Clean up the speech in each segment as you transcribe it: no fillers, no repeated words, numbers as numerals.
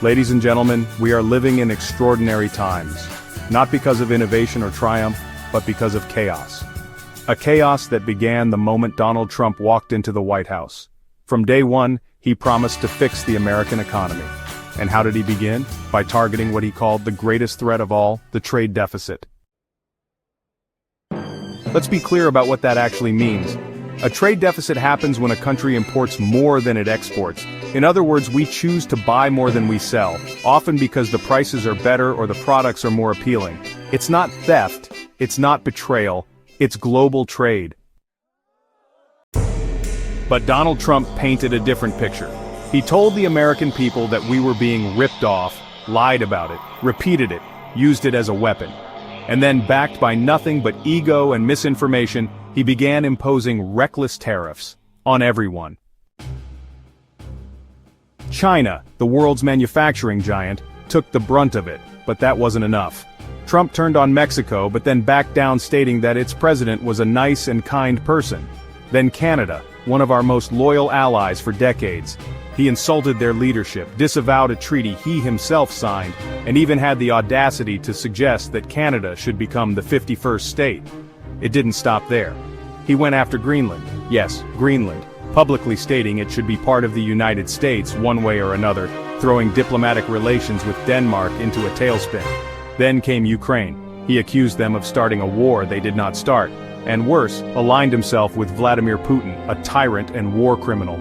Ladies and gentlemen, we are living in extraordinary times. Not because of innovation or triumph, but because of chaos. A chaos that began the moment Donald Trump walked into the White House. From day one, he promised to fix the American economy. And how did he begin? By targeting what he called the greatest threat of all, the trade deficit. Let's be clear about what that actually means. A trade deficit happens when a country imports more than it exports. In other words, we choose to buy more than we sell, often because the prices are better or the products are more appealing. It's not theft, it's not betrayal, it's global trade. But Donald Trump painted a different picture. He told the American people that we were being ripped off, lied about it, repeated it, used it as a weapon. And then, backed by nothing but ego and misinformation, he began imposing reckless tariffs on everyone. China, the world's manufacturing giant, took the brunt of it, but that wasn't enough. Trump turned on Mexico but then backed down, stating that its president was a nice and kind person. Then Canada, one of our most loyal allies for decades. He insulted their leadership, disavowed a treaty he himself signed, and even had the audacity to suggest that Canada should become the 51st state. It didn't stop there. He went after Greenland, yes, Greenland, publicly stating it should be part of the United States one way or another, throwing diplomatic relations with Denmark into a tailspin. Then came Ukraine. He accused them of starting a war they did not start, and worse, aligned himself with Vladimir Putin, a tyrant and war criminal.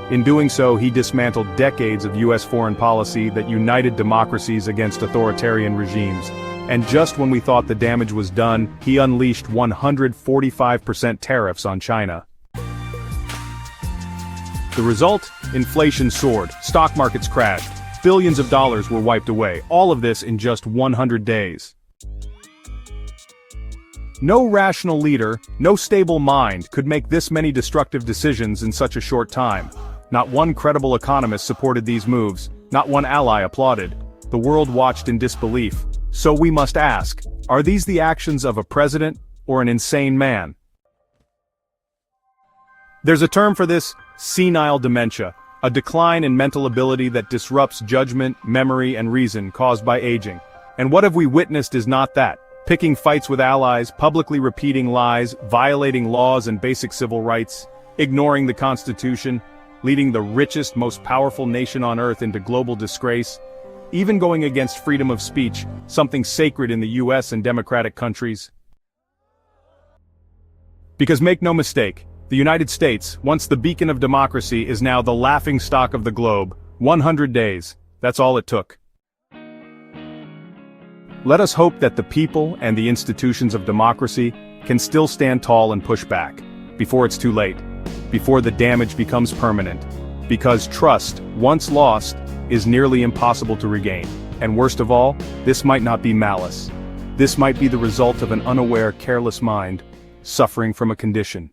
In doing so, he dismantled decades of U.S. foreign policy that united democracies against authoritarian regimes. And just when we thought the damage was done, he unleashed 145% tariffs on China. The result? Inflation soared, stock markets crashed, billions of dollars were wiped away, all of this in just 100 days. No rational leader, no stable mind could make this many destructive decisions in such a short time. Not one credible economist supported these moves, not one ally applauded. The world watched in disbelief. So we must ask, are these the actions of a president or an insane man? There's a term for this: senile dementia, a decline in mental ability that disrupts judgment, memory, and reason caused by aging. And what have we witnessed is not that. Picking fights with allies, publicly repeating lies, violating laws and basic civil rights, ignoring the Constitution, leading the richest, most powerful nation on earth into global disgrace, even going against freedom of speech, something sacred in the US and democratic countries. Because make no mistake, the United States, once the beacon of democracy, is now the laughingstock of the globe. 100 days, that's all it took. Let us hope that the people and the institutions of democracy can still stand tall and push back, before it's too late, before the damage becomes permanent. Because trust, once lost, is nearly impossible to regain. And worst of all, this might not be malice. This might be the result of an unaware, careless mind, suffering from a condition.